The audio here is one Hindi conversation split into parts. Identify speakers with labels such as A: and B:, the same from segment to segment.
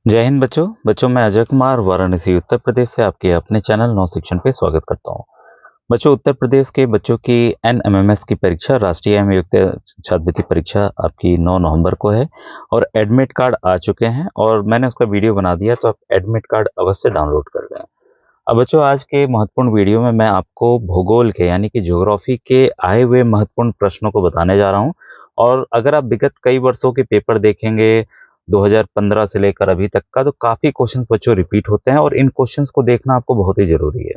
A: जय हिंद बच्चों मैं अजय कुमार वाराणसी उत्तर प्रदेश से आपके अपने चैनल नौ शिक्षण पे स्वागत करता हूँ। बच्चों, उत्तर प्रदेश के बच्चों की एनएमएमएस की परीक्षा राष्ट्रीय एवं संयुक्त छात्रवृत्ति परीक्षा आपकी 9 नवंबर को है और एडमिट कार्ड आ चुके हैं और मैंने उसका वीडियो बना दिया, तो आप एडमिट कार्ड अवश्य डाउनलोड कर लें। अब बच्चों, आज के महत्वपूर्ण वीडियो में मैं आपको भूगोल के यानी कि ज्योग्राफी के आए हुए महत्वपूर्ण प्रश्नों को बताने जा रहा हूँ। और अगर आप विगत कई वर्षों के पेपर देखेंगे 2015 से लेकर अभी तक का, तो काफी क्वेश्चंस बच्चों रिपीट होते हैं और इन क्वेश्चंस को देखना आपको बहुत ही जरूरी है।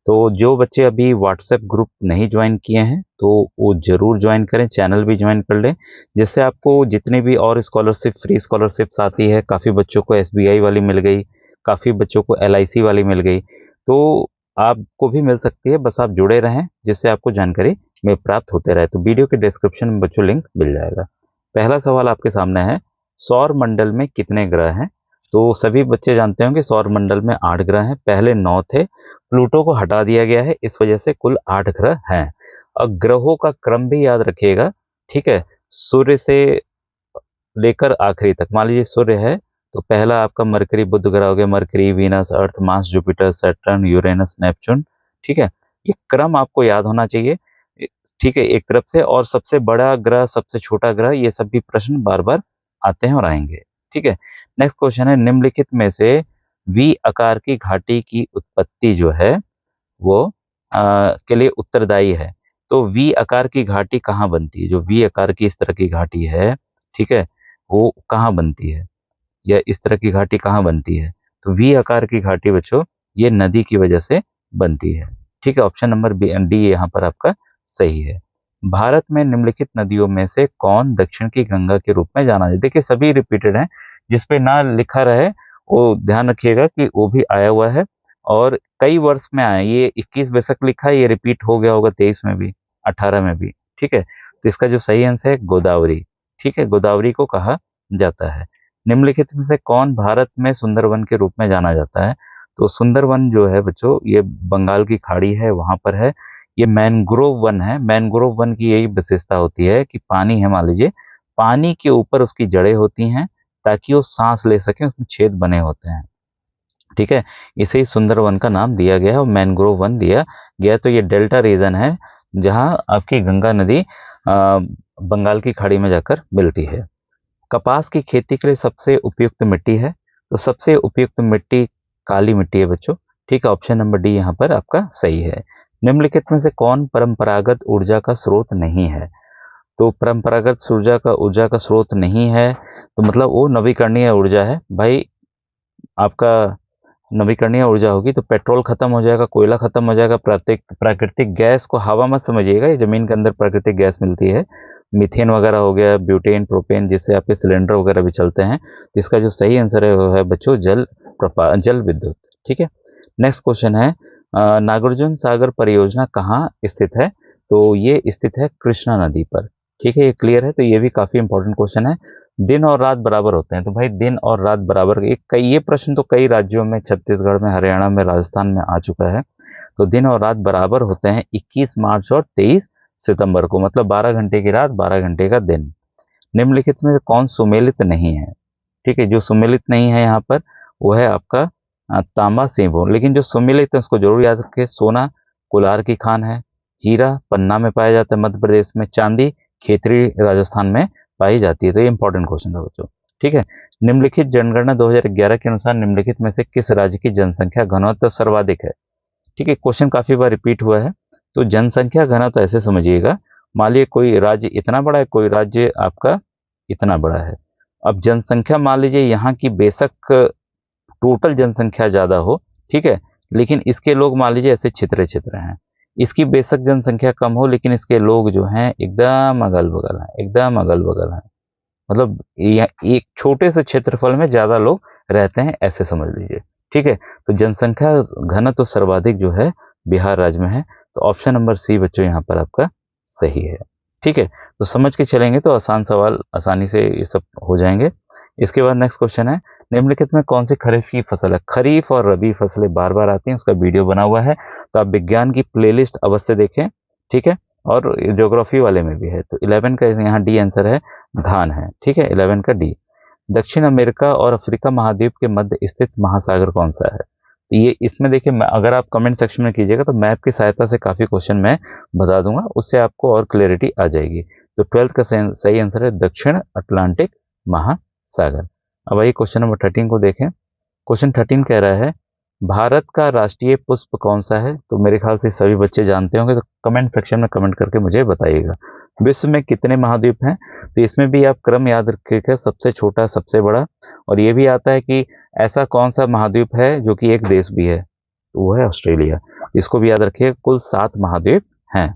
A: तो जो बच्चे अभी व्हाट्सएप ग्रुप नहीं ज्वाइन किए हैं तो वो जरूर ज्वाइन करें, चैनल भी ज्वाइन कर लें, जिससे आपको जितनी भी और स्कॉलरशिप फ्री स्कॉलरशिप्स आती है, काफ़ी बच्चों को एसबीआई वाली मिल गई, काफ़ी बच्चों को एलआईसी वाली मिल गई, तो आपको भी मिल सकती है। बस आप जुड़े रहें, जिससे आपको जानकारी में प्राप्त होते रहे। तो वीडियो के डिस्क्रिप्शन में बच्चों लिंक मिल जाएगा। पहला सवाल आपके सामने है, सौर मंडल में कितने ग्रह हैं? तो सभी बच्चे जानते होंगे सौर मंडल में 8 ग्रह हैं, पहले 9 थे, प्लूटो को हटा दिया गया है, इस वजह से कुल 8 ग्रह हैं। अब ग्रहों का क्रम भी याद रखिएगा, ठीक है? सूर्य से लेकर आखिरी तक, मान लीजिए सूर्य है तो पहला आपका मरकरी बुध ग्रह हो गया, Mercury, Venus, Earth, Mars, Jupiter, Saturn, Uranus, Neptune, ठीक है? ये क्रम आपको याद होना चाहिए, ठीक है, एक तरफ से। और सबसे बड़ा ग्रह, सबसे छोटा ग्रह, ये सब भी प्रश्न बार बार आते हैं और आएंगे, ठीक है? नेक्स्ट क्वेश्चन है, निम्नलिखित में से वी आकार की घाटी की उत्पत्ति जो है वो के लिए उत्तरदायी है। तो वी आकार की घाटी कहाँ बनती है? जो वी आकार की इस तरह की घाटी है, ठीक है, वो कहाँ बनती है, या इस तरह की घाटी कहाँ बनती है? तो वी आकार की घाटी बच्चों ये नदी की वजह से बनती है, ठीक है? ऑप्शन नंबर डी यहाँ पर आपका सही है। भारत में निम्नलिखित नदियों में से कौन दक्षिण की गंगा के रूप में जाना जाता है? देखिए सभी रिपीटेड हैं, जिसपे ना लिखा रहे वो ध्यान रखिएगा कि वो भी आया हुआ है और कई वर्ष में आया। ये 21 बेशक लिखा है, ये रिपीट हो गया होगा 23 में भी, 18 में भी, ठीक है? तो इसका जो सही आंसर है गोदावरी, ठीक है, गोदावरी को कहा जाता है। निम्नलिखित में से कौन भारत में सुंदरवन के रूप में जाना जाता है? तो सुंदरवन जो है बच्चों ये बंगाल की खाड़ी है वहां पर है। ये मैनग्रोव वन है। मैनग्रोव वन की यही विशेषता होती है कि पानी है, मान लीजिए पानी के ऊपर उसकी जड़ें होती हैं ताकि वो सांस ले सके, उसमें छेद बने होते हैं, ठीक है? इसे ही सुंदरवन का नाम दिया गया है और मैनग्रोव वन दिया गया। तो ये डेल्टा रीजन है जहां आपकी गंगा नदी बंगाल की खाड़ी में जाकर मिलती है। कपास की खेती के लिए सबसे उपयुक्त मिट्टी है? तो सबसे उपयुक्त मिट्टी काली मिट्टी है बच्चों, ठीक है? ऑप्शन नंबर डी यहाँ पर आपका सही है। निम्नलिखित में से कौन परंपरागत ऊर्जा का स्रोत नहीं है? तो परंपरागत ऊर्जा का स्रोत नहीं है, तो मतलब वो नवीकरणीय ऊर्जा है भाई। आपका नवीकरणीय ऊर्जा होगी तो पेट्रोल खत्म हो जाएगा, कोयला खत्म हो जाएगा, प्राकृतिक गैस को हवा मत समझिएगा, ये जमीन के अंदर प्राकृतिक गैस मिलती है, मीथेन वगैरह हो गया, ब्यूटेन, प्रोपेन, जिससे आपके सिलेंडर वगैरह भी चलते हैं। तो इसका जो सही आंसर है वो है बच्चों जल विद्युत, ठीक है? नेक्स्ट क्वेश्चन है, नागार्जुन सागर परियोजना कहाँ स्थित है? तो ये स्थित है कृष्णा नदी पर, ठीक है? ये क्लियर है? तो ये भी काफी इंपॉर्टेंट क्वेश्चन है। दिन और रात बराबर होते हैं, तो भाई दिन और रात बराबर, ये प्रश्न तो कई राज्यों में, छत्तीसगढ़ में, हरियाणा में, राजस्थान में आ चुका है। तो दिन और रात बराबर होते हैं 21 मार्च और 23 सितंबर को, मतलब 12 घंटे की रात, 12 घंटे का दिन। निम्नलिखित में कौन सुमेलित नहीं है? ठीक है, जो सुमेलित नहीं है यहाँ पर वो है आपका तांबा, सिंभू। लेकिन जो सुमेलित है उसको जरूर याद रखें, सोना कोलार की खान है, हीरा पन्ना में पाया जाता है मध्य प्रदेश में, चांदी खेतरी राजस्थान में पाई जाती है। तो ये इंपॉर्टेंट क्वेश्चन था बच्चों, ठीक है? निम्नलिखित जनगणना 2011 के अनुसार निम्नलिखित में से किस राज्य की जनसंख्या घनत्व सर्वाधिक है? ठीक है, क्वेश्चन काफी बार रिपीट हुआ है। तो जनसंख्या घनत्व ऐसे समझिएगा, मान लीजिए कोई राज्य इतना बड़ा है, कोई राज्य आपका इतना बड़ा है। अब जनसंख्या मान लीजिए यहाँ की बेशक टोटल जनसंख्या ज्यादा हो, ठीक है, लेकिन इसके लोग मान लीजिए ऐसे छितरे छितरे हैं। इसकी बेशक जनसंख्या कम हो लेकिन इसके लोग जो हैं एकदम अगल बगल हैं, एकदम अगल बगल हैं। मतलब एक छोटे से क्षेत्रफल में ज्यादा लोग रहते हैं, ऐसे समझ लीजिए, ठीक है? तो जनसंख्या घनत्व तो सर्वाधिक जो है बिहार राज्य में है। तो ऑप्शन नंबर सी बच्चों यहाँ पर आपका सही है, ठीक है? तो समझ के चलेंगे तो आसान सवाल आसानी से ये सब हो जाएंगे। इसके बाद नेक्स्ट क्वेश्चन है, निम्नलिखित में कौन सी खरीफ की फसल है? खरीफ और रबी फसलें बार बार आती हैं, उसका वीडियो बना हुआ है, तो आप विज्ञान की प्लेलिस्ट अवश्य देखें, ठीक है? और ज्योग्राफी वाले में भी है। तो 11 का यहाँ डी आंसर है, धान है, ठीक है? 11 का डी। दक्षिण अमेरिका और अफ्रीका महाद्वीप के मध्य स्थित महासागर कौन सा है? तो ये इसमें देखिए, अगर आप कमेंट सेक्शन में कीजिएगा तो मैप की सहायता से काफ़ी क्वेश्चन मैं बता दूंगा, उससे आपको और क्लैरिटी आ जाएगी। तो 12th का सही आंसर है दक्षिण अटलांटिक महासागर। अब आइए क्वेश्चन नंबर 13 को देखें। क्वेश्चन 13 कह रहा है भारत का राष्ट्रीय पुष्प कौन सा है? तो मेरे ख्याल से सभी बच्चे जानते होंगे, तो कमेंट सेक्शन में कमेंट करके मुझे बताइएगा। विश्व में कितने महाद्वीप हैं? तो इसमें भी आप क्रम याद रखिएगा, सबसे छोटा सबसे बड़ा, और ये भी आता है कि ऐसा कौन सा महाद्वीप है जो कि एक देश भी है, तो वो है ऑस्ट्रेलिया। इसको भी याद रखिए, कुल 7 महाद्वीप हैं।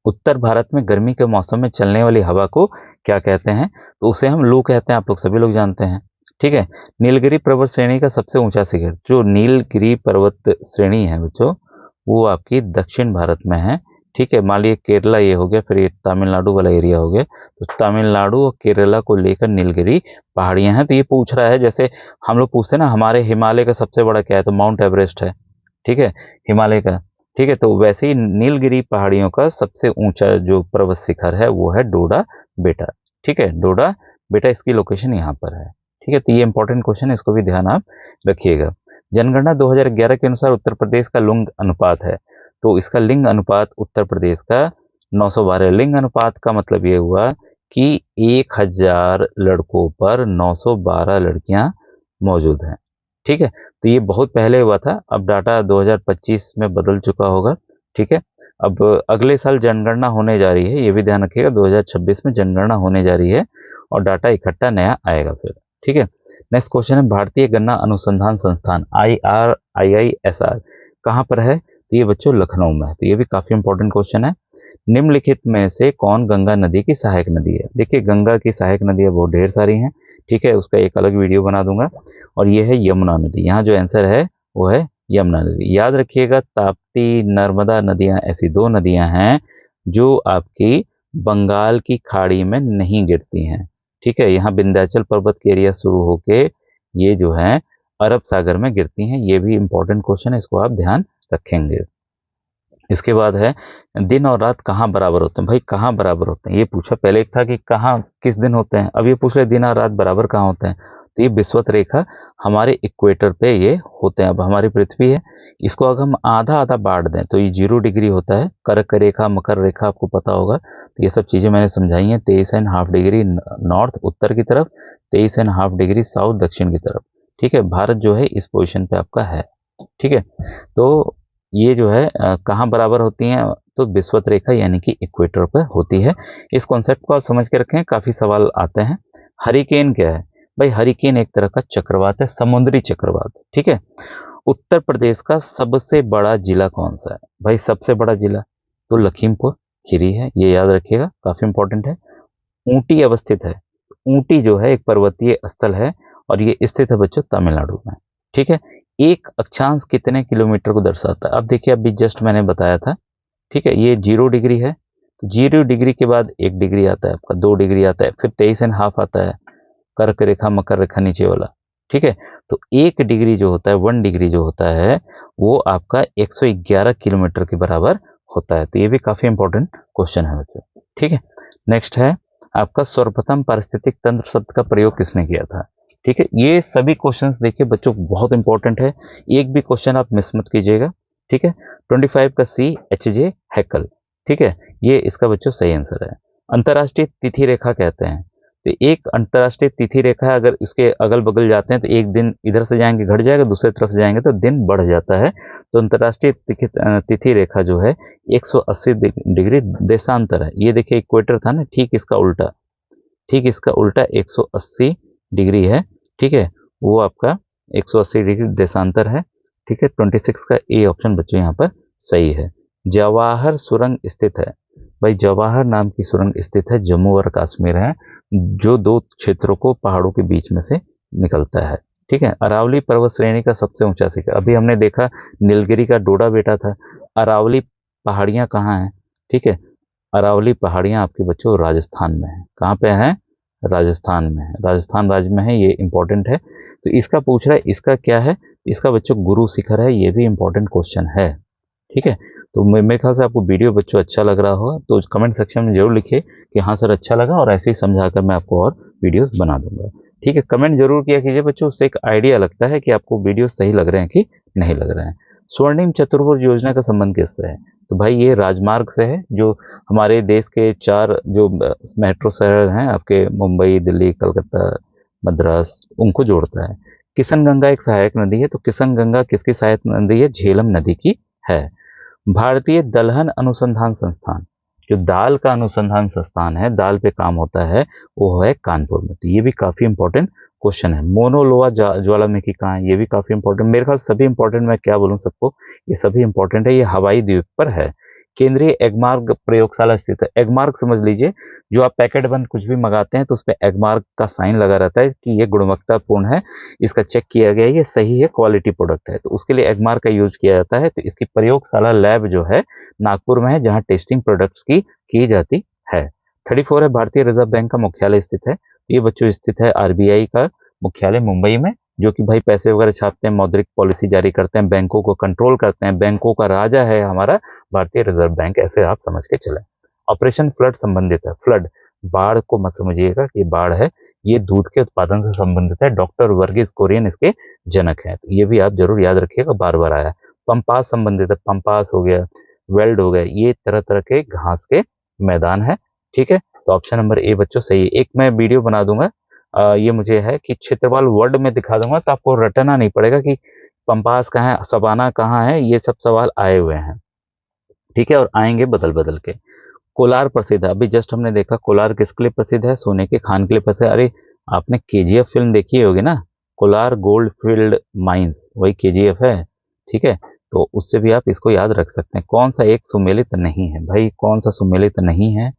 A: उत्तर भारत में गर्मी के मौसम में चलने वाली हवा को क्या कहते हैं? तो उसे हम लू कहते हैं, आप लोग सभी लोग जानते हैं। ठीक है। नीलगिरी पर्वत श्रेणी का सबसे ऊंचा शिखर, जो नीलगिरी पर्वत श्रेणी है बच्चों, वो आपकी दक्षिण भारत में है। ठीक है। मान लीजिए केरला ये हो गया, फिर ये तमिलनाडु वाला एरिया हो गया, तो तमिलनाडु और केरला को लेकर नीलगिरी पहाड़ियां हैं। तो ये पूछ रहा है, जैसे हम लोग पूछते हैं ना हमारे हिमालय का सबसे बड़ा क्या है, तो माउंट एवरेस्ट है। ठीक है, हिमालय का। ठीक है, तो वैसे ही नीलगिरी पहाड़ियों का सबसे ऊंचा जो पर्वत शिखर है वो है डोडा बेटा। ठीक है, डोडा बेटा इसकी लोकेशन यहाँ पर है। ठीक है, तो ये इंपॉर्टेंट क्वेश्चन है, इसको भी ध्यान आप रखिएगा। जनगणना 2011 के अनुसार उत्तर प्रदेश का लिंग अनुपात है, तो इसका लिंग अनुपात उत्तर प्रदेश का 912। लिंग अनुपात का मतलब ये हुआ कि 1000 लड़कों पर 912 लड़कियां मौजूद हैं। ठीक है, तो ये बहुत पहले हुआ था, अब डाटा 2025 में बदल चुका होगा। ठीक है, अब अगले साल जनगणना होने जा रही है, ये भी ध्यान रखिएगा, 2026 में जनगणना होने जा रही है और डाटा इकट्ठा नया आएगा फिर। ठीक है। नेक्स्ट क्वेश्चन है भारतीय गन्ना अनुसंधान संस्थान IISR कहाँ पर है? तो ये बच्चों लखनऊ में है। तो ये भी काफी इंपॉर्टेंट क्वेश्चन है। निम्नलिखित में से कौन गंगा नदी की सहायक नदी है? देखिए, गंगा की सहायक नदियां बहुत ढेर सारी हैं। ठीक है, उसका एक अलग वीडियो बना दूंगा। और ये है यमुना नदी, यहाँ जो आंसर है वो है यमुना नदी। याद रखिएगा, ताप्ती नर्मदा नदियां ऐसी 2 नदियां हैं जो आपकी बंगाल की खाड़ी में नहीं गिरती हैं। ठीक है, यहाँ विंध्याचल पर्वत के एरिया शुरू होके ये जो है अरब सागर में गिरती हैं। ये भी इंपॉर्टेंट क्वेश्चन है, इसको आप ध्यान रखेंगे। इसके बाद है दिन और रात कहाँ बराबर होते हैं? भाई कहाँ बराबर होते हैं ये पूछा। पहले एक था कि कहाँ किस दिन होते हैं, अब ये पूछ रहे दिन और रात बराबर कहाँ होते हैं। तो ये विषुवत रेखा हमारे इक्वेटर पे ये होते हैं। अब हमारी पृथ्वी है, इसको अगर हम आधा आधा बांट दें तो ये 0 डिग्री होता है। कर्क रेखा, मकर रेखा आपको पता होगा, तो ये सब चीजें मैंने समझाई हैं। 23.5 डिग्री नॉर्थ उत्तर की तरफ, 23.5 डिग्री साउथ दक्षिण की तरफ। ठीक है, भारत जो है इस पोजिशन पे आपका है। ठीक है, तो ये जो है कहाँ बराबर होती हैं? तो विषुवत रेखा यानी कि इक्वेटर पर होती है। इस कॉन्सेप्ट को आप समझ के रखें, काफी सवाल आते हैं। हरिकेन क्या है? भाई हरिकेन एक तरह का चक्रवात है, समुद्री चक्रवात। ठीक है। उत्तर प्रदेश का सबसे बड़ा जिला कौन सा है? भाई सबसे बड़ा जिला तो लखीमपुर खीरी है, ये याद रखिएगा, काफी इंपॉर्टेंट है। ऊटी अवस्थित है, ऊटी जो है एक पर्वतीय स्थल है और ये स्थित है बच्चों तमिलनाडु में। ठीक है। एक अक्षांश कितने किलोमीटर को दर्शाता है? अब देखिए, अभी जस्ट मैंने बताया था। ठीक है, ये 0 डिग्री है, तो 0 डिग्री के बाद 1 डिग्री आता है आपका, 2 डिग्री आता है, फिर 23.5 आता है, कर्क रेखा मकर रेखा नीचे वाला। ठीक है, तो 1 डिग्री जो होता है, 1 डिग्री जो होता है, वो आपका 111 किलोमीटर के बराबर होता है। तो ये भी काफी इंपॉर्टेंट क्वेश्चन है बच्चों। ठीक है। नेक्स्ट है आपका सर्वप्रथम पारिस्थितिक तंत्र शब्द का प्रयोग किसने किया था? ठीक है, ये सभी क्वेश्चंस देखिए बच्चों बहुत इंपॉर्टेंट है, एक भी क्वेश्चन आप मिस मत कीजिएगा। ठीक है। 25 का CH हैकल। ठीक है, ये इसका बच्चों सही आंसर है। अंतर्राष्ट्रीय तिथि रेखा कहते हैं, तो एक अंतर्राष्ट्रीय तिथि रेखा है, अगर उसके अगल बगल जाते हैं तो एक दिन इधर से जाएंगे घट जाएगा, दूसरी तरफ से जाएंगे तो दिन बढ़ जाता है। तो अंतर्राष्ट्रीय तिथि रेखा जो है 180 डिग्री देशांतर है। ये देखिए इक्वेटर था ना, ठीक इसका उल्टा, ठीक इसका उल्टा 180 डिग्री है। ठीक है, वो आपका 180 डिग्री देशांतर है। ठीक है, 26 का ए ऑप्शन बच्चों यहाँ पर सही है। जवाहर सुरंग स्थित है, भाई जवाहर नाम की सुरंग स्थित है, जम्मू और कश्मीर है, जो 2 क्षेत्रों को पहाड़ों के बीच में से निकलता है। ठीक है। अरावली पर्वत श्रेणी का सबसे ऊंचा शिखर, अभी हमने देखा नीलगिरी का डोडा बेटा था, अरावली पहाड़ियां कहाँ हैं? ठीक है, अरावली पहाड़ियां आपके बच्चों राजस्थान में है। कहाँ पे है? राजस्थान में है, राजस्थान राज्य में है, ये इंपॉर्टेंट है। तो इसका पूछ रहा है इसका क्या है? इसका बच्चों गुरु शिखर है, ये भी इंपॉर्टेंट क्वेश्चन है। ठीक है, तो मेरे ख्याल से आपको वीडियो बच्चों अच्छा लग रहा हो तो कमेंट सेक्शन में जरूर लिखिए कि हाँ सर अच्छा लगा, और ऐसे ही समझाकर मैं आपको और वीडियोस बना दूंगा। ठीक है, कमेंट जरूर किया कीजिए बच्चों, उससे एक आइडिया लगता है कि आपको वीडियो सही लग रहे हैं कि नहीं लग रहे हैं। स्वर्णिम चतुर्भुज योजना का संबंध किससे है? तो भाई ये राजमार्ग से है, जो हमारे देश के 4 जो मेट्रो शहर हैं आपके, मुंबई, दिल्ली, कलकत्ता, मद्रास, उनको जोड़ता है। किशन गंगा एक सहायक नदी है, तो किशन गंगा किसकी सहायक नदी है? झेलम नदी की है। भारतीय दलहन अनुसंधान संस्थान, जो दाल का अनुसंधान संस्थान है, दाल पे काम होता है, वो है कानपुर में। तो ये भी काफी इंपॉर्टेंट क्वेश्चन है। मोनोलोआ ज्वालामुखी कहाँ है? ये भी काफी इंपॉर्टेंट, मेरे ख्याल सभी इंपॉर्टेंट, मैं क्या बोलूं सबको, ये सभी इंपॉर्टेंट है। ये हवाई द्वीप पर है। केंद्रीय एगमार्क प्रयोगशाला स्थित है। एगमार्क समझ लीजिए, जो आप पैकेट बंद कुछ भी मंगाते हैं तो उस पर एगमार्क का साइन लगा रहता है कि ये गुणवत्तापूर्ण है, इसका चेक किया गया है, ये सही है, क्वालिटी प्रोडक्ट है, तो उसके लिए एगमार्क का यूज किया जाता है। तो इसकी प्रयोगशाला लैब जो है नागपुर में है, जहां टेस्टिंग प्रोडक्ट्स की जाती है। 34 है, भारतीय रिजर्व बैंक का मुख्यालय स्थित है। ये बच्चों स्थित है आरबीआई का मुख्यालय मुंबई में, जो कि भाई पैसे वगैरह छापते हैं, मौद्रिक पॉलिसी जारी करते हैं, बैंकों को कंट्रोल करते हैं, बैंकों का राजा है हमारा भारतीय रिजर्व बैंक, ऐसे आप समझ के चले। ऑपरेशन फ्लड संबंधित है। फ्लड, बाढ़ को मत समझिएगा कि बाढ़ है, ये दूध के उत्पादन से संबंधित है। डॉक्टर वर्गीस कुरियन इसके जनक हैं, तो ये भी आप जरूर याद रखिएगा, बार बार आया। पंपास संबंधित है, पंपास हो गया, वेल्ड हो गया, ये तरह तरह के घास के मैदान है। ठीक है, तो ऑप्शन नंबर ए बच्चों सही है। एक मैं वीडियो बना दूंगा, ये मुझे है कि क्षेत्रफल वर्ड में दिखा दूंगा, तो आपको रटना नहीं पड़ेगा कि पंपास कहाँ है, सवाना कहाँ है, ये सब सवाल आए हुए हैं। ठीक है, और आएंगे बदल बदल के। कोलार प्रसिद्ध है, अभी जस्ट हमने देखा कोलार किसके लिए प्रसिद्ध है? सोने के खान के लिए प्रसिद्ध है। अरे आपने केजीएफ फिल्म देखी होगी ना, कोलार गोल्ड फील्ड माइंस, वही केजीएफ है। ठीक है, तो उससे भी आप इसको याद रख सकते हैं। कौन सा एक सुमेलित नहीं है? भाई कौन सा सुमेलित नहीं है?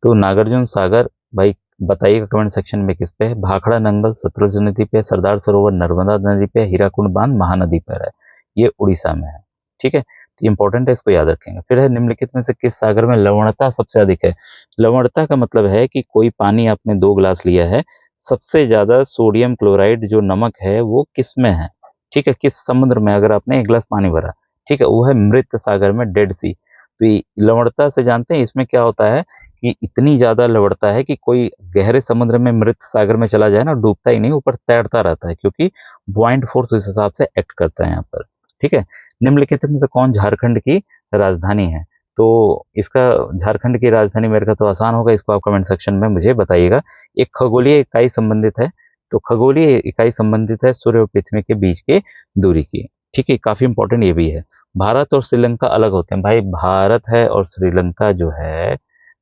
A: तो नागार्जुन सागर, भाई बताइएगा कमेंट सेक्शन में किस पे है। भाखड़ा नंगल सतलुज नदी पे, सरदार सरोवर नर्मदा नदी पे, हीराकुंड बांध महानदी पर है, ये उड़ीसा में है। ठीक है, तो इंपॉर्टेंट है, इसको याद रखेंगे। फिर है, निम्नलिखित में से किस सागर में लवणता सबसे अधिक है? लवणता का मतलब है कि कोई पानी आपने 2 गिलास लिया है, सबसे ज्यादा सोडियम क्लोराइड जो नमक है वो किस में है? ठीक है, किस समुद्र में? अगर आपने 1 गिलास पानी भरा, ठीक है, वो है मृत सागर में, डेड सी। तो ये लवणता से जानते हैं इसमें क्या होता है कि इतनी ज्यादा लवणता है कि कोई गहरे समुद्र में, मृत सागर में चला जाए ना, डूबता ही नहीं, ऊपर तैरता रहता है, क्योंकि बुआइंट फोर्स इस हिसाब से एक्ट करता है यहाँ पर। ठीक है, निम्नलिखित में से कौन झारखंड की राजधानी है? तो इसका झारखंड की राजधानी, मेरे का तो आसान होगा, इसको आप कमेंट सेक्शन में मुझे बताइएगा। एक खगोलीय इकाई संबंधित है, तो खगोलीय इकाई संबंधित है सूर्य और पृथ्वी के बीच की दूरी की। ठीक है, काफी इंपॉर्टेंट ये भी है। भारत और श्रीलंका अलग होते हैं। भाई भारत है और श्रीलंका जो है,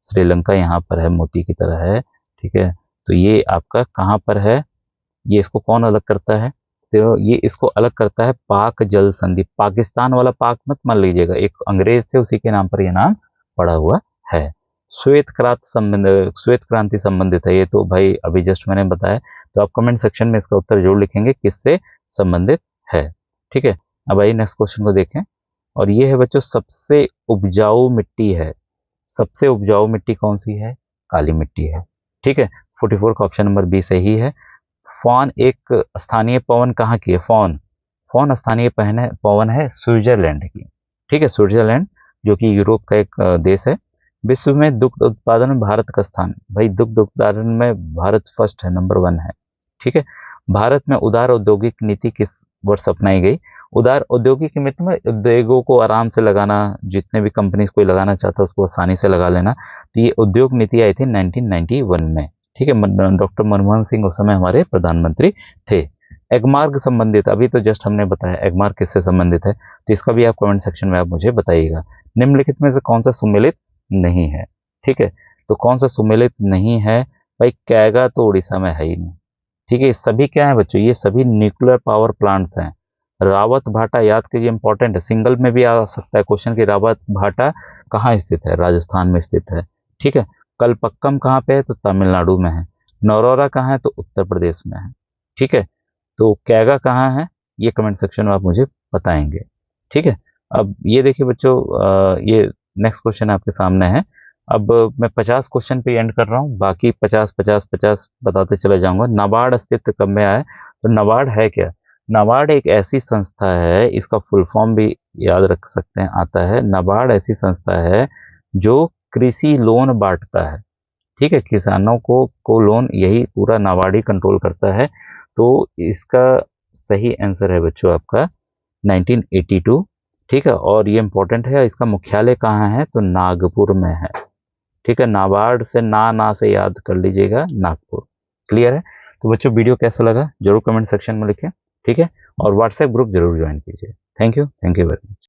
A: श्रीलंका यहाँ पर है, मोती की तरह है। ठीक है, तो ये आपका कहाँ पर है? ये इसको कौन अलग करता है? तो ये इसको अलग करता है पाक जल संधि। पाकिस्तान वाला पाक मत मान लीजिएगा, एक अंग्रेज थे, उसी के नाम पर यह नाम पड़ा हुआ है। श्वेत क्रांति संबंधित है, ये तो भाई अभी जस्ट मैंने बताया। तो आप कमेंट सेक्शन में इसका उत्तर जरूर लिखेंगे किससे संबंधित है। ठीक है, अब आइए नेक्स्ट क्वेश्चन को देखें, और ये है बच्चों, सबसे उपजाऊ मिट्टी है। सबसे उपजाऊ मिट्टी कौन सी है? काली मिट्टी है। ठीक है, 44 का ऑप्शन नंबर बी सही है। फॉन एक स्थानीय पवन कहाँ की है? फॉन, फॉन स्थानीय पवन है स्विट्जरलैंड की। ठीक है, स्विट्जरलैंड जो कि यूरोप का एक देश है। विश्व में दुग्ध उत्पादन में भारत का स्थान, भाई दुग्ध उत्पादन में भारत फर्स्ट है, नंबर 1 है। ठीक है, भारत में उदार औद्योगिक नीति किस वर्ष अपनाई गई? उदार औद्योगिक नीति में उद्योगों को आराम से लगाना, जितने भी कंपनीज कोई लगाना चाहता है उसको आसानी से लगा लेना। तो ये उद्योग नीति आई थी 1991 में। ठीक है, डॉक्टर मनमोहन सिंह उस समय हमारे प्रधानमंत्री थे। एगमार्क संबंधित, अभी तो जस्ट हमने बताया एगमार्क किससे संबंधित है, तो इसका भी आप कमेंट सेक्शन में आप मुझे बताइएगा। निम्नलिखित में से कौन सा सुमेलित नहीं है? ठीक है, तो कौन सा सुमेलित नहीं है? भाई कैगा तो उड़ीसा में है ही नहीं। ठीक है, ये सभी क्या है बच्चों? ये सभी न्यूक्लियर पावर प्लांट्स हैं। रावत भाटा याद कीजिए, इंपॉर्टेंट है, सिंगल में भी आ सकता है क्वेश्चन कि रावत भाटा कहाँ स्थित है? राजस्थान में स्थित है। ठीक है, कलपक्कम कहाँ पे है? तो तमिलनाडु में है। नौरोरा कहाँ है? तो उत्तर प्रदेश में है। ठीक है, तो कैगा कहाँ है? ये कमेंट सेक्शन में आप मुझे बताएंगे। ठीक है, अब ये देखिए बच्चों, ये नेक्स्ट क्वेश्चन आपके सामने है। अब मैं 50 क्वेश्चन पे एंड कर रहा हूँ, बाकी 50 बताते चले जाऊंगा। नाबार्ड अस्तित्व कब में आया? तो नाबार्ड है क्या? नाबार्ड एक ऐसी संस्था है, इसका फुल फॉर्म भी याद रख सकते हैं, आता है नाबार्ड ऐसी संस्था है जो कृषि लोन बांटता है। ठीक है, किसानों को लोन यही पूरा नाबार्ड ही कंट्रोल करता है। तो इसका सही आंसर है बच्चों आपका 1982। ठीक है, और ये इंपॉर्टेंट है, इसका मुख्यालय कहाँ है, तो नागपुर में है। ठीक है, नाबार्ड से ना से याद कर लीजिएगा, नागपुर। क्लियर है? तो बच्चों वीडियो कैसा लगा जरूर कमेंट सेक्शन में लिखें। ठीक है, और व्हाट्सएप ग्रुप जरूर ज्वाइन कीजिए। Thank you very much.